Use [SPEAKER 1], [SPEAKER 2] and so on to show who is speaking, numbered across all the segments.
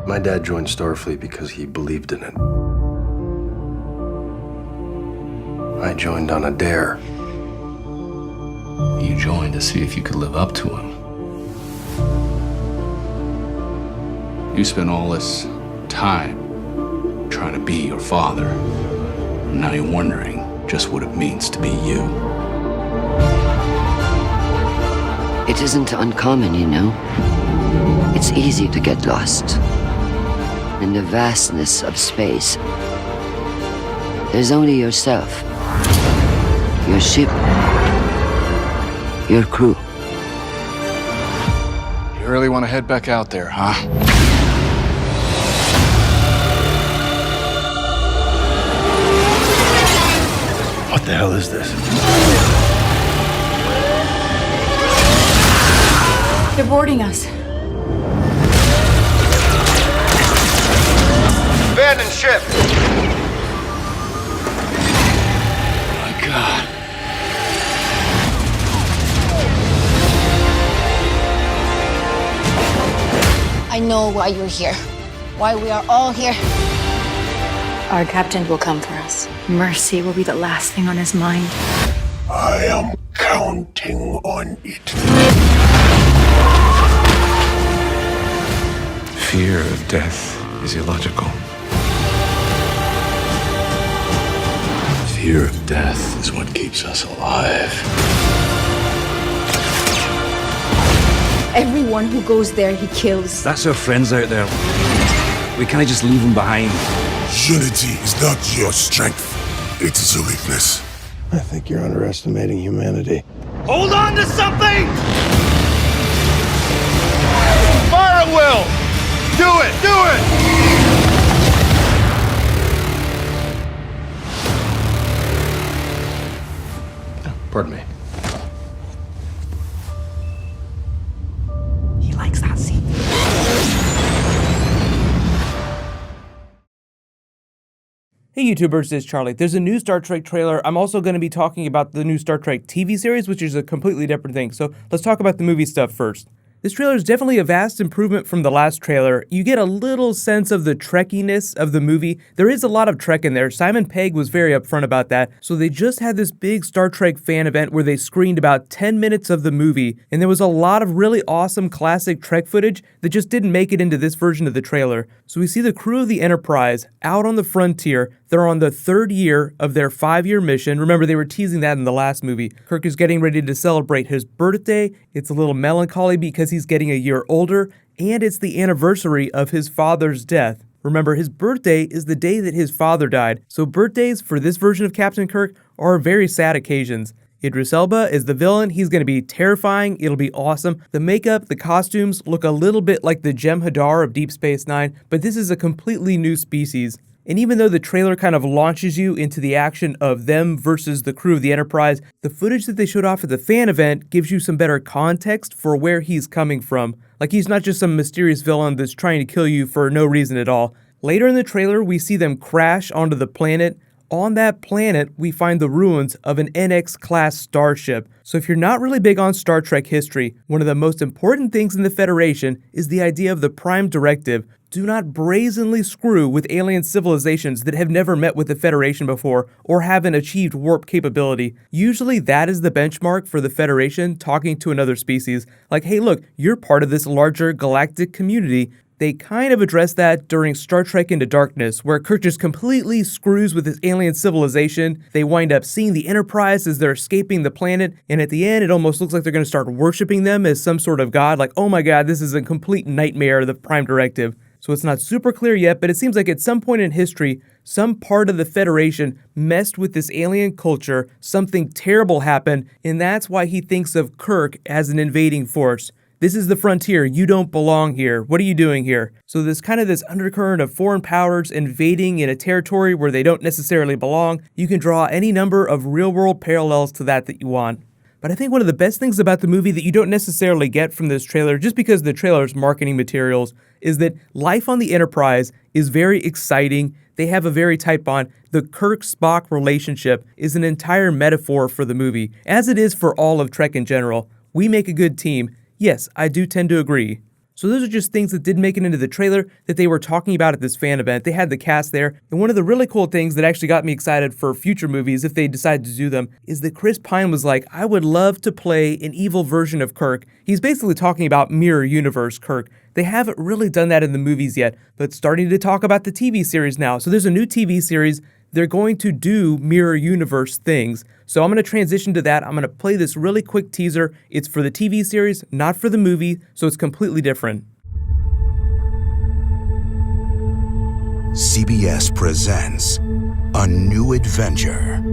[SPEAKER 1] My dad joined Starfleet because he believed in it. I joined on a dare.
[SPEAKER 2] You joined to see if you could live up to him. You spent all this time trying to be your father. And now you're wondering just what it means to be you.
[SPEAKER 3] It isn't uncommon, you know. It's easy to get lost in the vastness of space. There's only yourself, your ship, your crew.
[SPEAKER 2] You really want to head back out there, huh?
[SPEAKER 1] What the hell is this?
[SPEAKER 4] They're boarding us.
[SPEAKER 5] Abandoned ship!
[SPEAKER 2] My God.
[SPEAKER 4] I know why you're here. Why we are all here. Our captain will come for us.
[SPEAKER 6] Mercy will be the last thing on his mind.
[SPEAKER 5] I am counting on it.
[SPEAKER 7] Fear of death is illogical.
[SPEAKER 2] Fear of death is what keeps us alive.
[SPEAKER 4] Everyone who goes there, he kills.
[SPEAKER 8] That's our friends out there. We can't just leave them behind.
[SPEAKER 5] Unity is not your strength. It is a weakness.
[SPEAKER 1] I think you're underestimating humanity.
[SPEAKER 8] Hold on to something!
[SPEAKER 5] Fire at will! Do it! Do it!
[SPEAKER 1] Pardon me.
[SPEAKER 6] He likes that scene.
[SPEAKER 9] Hey YouTubers, it's Charlie. There's a new Star Trek trailer. I'm also going to be talking about the new Star Trek TV series, which is a completely different thing. So let's talk about the movie stuff first. This trailer is definitely a vast improvement from the last trailer. You get a little sense of the Trekkiness of the movie. There is a lot of Trek in there. Simon Pegg was very upfront about that. So they just had this big Star Trek fan event where they screened about 10 minutes of the movie, and there was a lot of really awesome classic Trek footage that just didn't make it into this version of the trailer. So we see the crew of the Enterprise out on the frontier. They're on the 3rd year of their 5-year mission. Remember, they were teasing that in the last movie. Kirk is getting ready to celebrate his birthday. It's a little melancholy because he's getting a year older, and it's the anniversary of his father's death. Remember, his birthday is the day that his father died, so birthdays for this version of Captain Kirk are very sad occasions. Idris Elba is the villain. He's going to be terrifying. It'll be awesome. The makeup, the costumes look a little bit like the Jem'Hadar of Deep Space Nine, but this is a completely new species. And even though the trailer kind of launches you into the action of them versus the crew of the Enterprise, the footage that they showed off at the fan event gives you some better context for where he's coming from. Like, he's not just some mysterious villain that's trying to kill you for no reason at all. Later in the trailer, we see them crash onto the planet. On that planet, we find the ruins of an NX-class starship. So if you're not really big on Star Trek history, one of the most important things in the Federation is the idea of the Prime Directive. Do not brazenly screw with alien civilizations that have never met with the Federation before or haven't achieved warp capability. Usually that is the benchmark for the Federation talking to another species. Like, hey look, you're part of this larger galactic community. They kind of address that during Star Trek Into Darkness, where Kirk just completely screws with this alien civilization. They wind up seeing the Enterprise as they're escaping the planet, and at the end, it almost looks like they're going to start worshiping them as some sort of god, like, oh my god, this is a complete nightmare of the Prime Directive. So it's not super clear yet, but it seems like at some point in history, some part of the Federation messed with this alien culture, something terrible happened, and that's why he thinks of Kirk as an invading force. This is the frontier. You don't belong here. What are you doing here? So there's kind of this undercurrent of foreign powers invading in a territory where they don't necessarily belong. You can draw any number of real-world parallels to that you want. But I think one of the best things about the movie that you don't necessarily get from this trailer, just because the trailer's marketing materials, is that life on the Enterprise is very exciting. They have a very tight bond. The Kirk-Spock relationship is an entire metaphor for the movie, as it is for all of Trek in general. We make a good team. Yes, I do tend to agree. So those are just things that didn't make it into the trailer that they were talking about at this fan event. They had the cast there, and one of the really cool things that actually got me excited for future movies, if they decide to do them, is that Chris Pine was like, I would love to play an evil version of Kirk. He's basically talking about Mirror Universe Kirk. They haven't really done that in the movies yet, but starting to talk about the TV series now. So there's a new TV series. They're going to do Mirror Universe things. So I'm going to transition to that. I'm going to play this really quick teaser. It's for the TV series, not for the movie, so it's completely different.
[SPEAKER 5] CBS presents A New Adventure.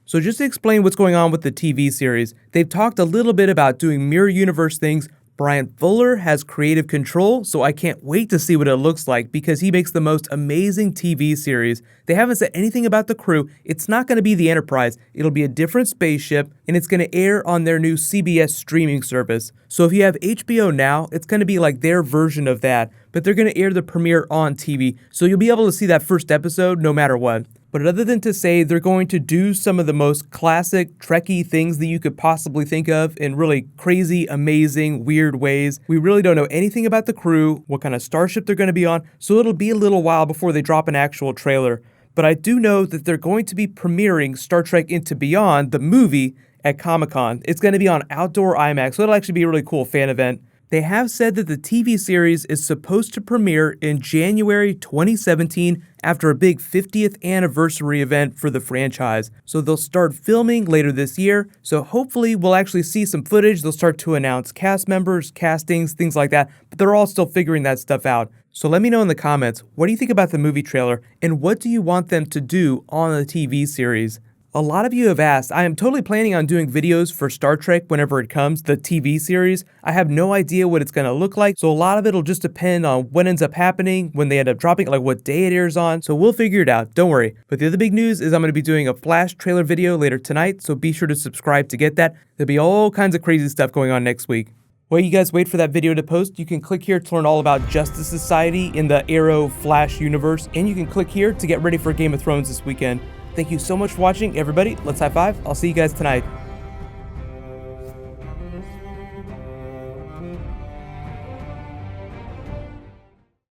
[SPEAKER 9] So just to explain what's going on with the TV series, they've talked a little bit about doing Mirror Universe things. Brian Fuller has creative control, so I can't wait to see what it looks like because he makes the most amazing TV series. They haven't said anything about the crew. It's not going to be the Enterprise. It'll be a different spaceship, and it's going to air on their new CBS streaming service. So if you have HBO Now, it's going to be like their version of that, but they're going to air the premiere on TV, so you'll be able to see that first episode no matter what. But other than to say they're going to do some of the most classic Trekkie things that you could possibly think of in really crazy, amazing, weird ways, we really don't know anything about the crew, what kind of starship they're going to be on, so it'll be a little while before they drop an actual trailer. But I do know that they're going to be premiering Star Trek Into Beyond, the movie, at Comic-Con. It's going to be on outdoor IMAX, so it'll actually be a really cool fan event. They have said that the TV series is supposed to premiere in January 2017 after a big 50th anniversary event for the franchise. So they'll start filming later this year, so hopefully we'll actually see some footage. They'll start to announce cast members, castings, things like that, but they're all still figuring that stuff out. So let me know in the comments, what do you think about the movie trailer, and what do you want them to do on the TV series? A lot of you have asked. I am totally planning on doing videos for Star Trek whenever it comes, the TV series. I have no idea what it's going to look like, so a lot of it will just depend on what ends up happening, when they end up dropping, like what day it airs on, so we'll figure it out, don't worry. But the other big news is I'm going to be doing a Flash trailer video later tonight, so be sure to subscribe to get that. There'll be all kinds of crazy stuff going on next week. While you guys wait for that video to post, you can click here to learn all about Justice Society in the Arrow Flash universe, and you can click here to get ready for Game of Thrones this weekend. Thank you so much for watching, everybody. Let's high five. I'll see you guys tonight.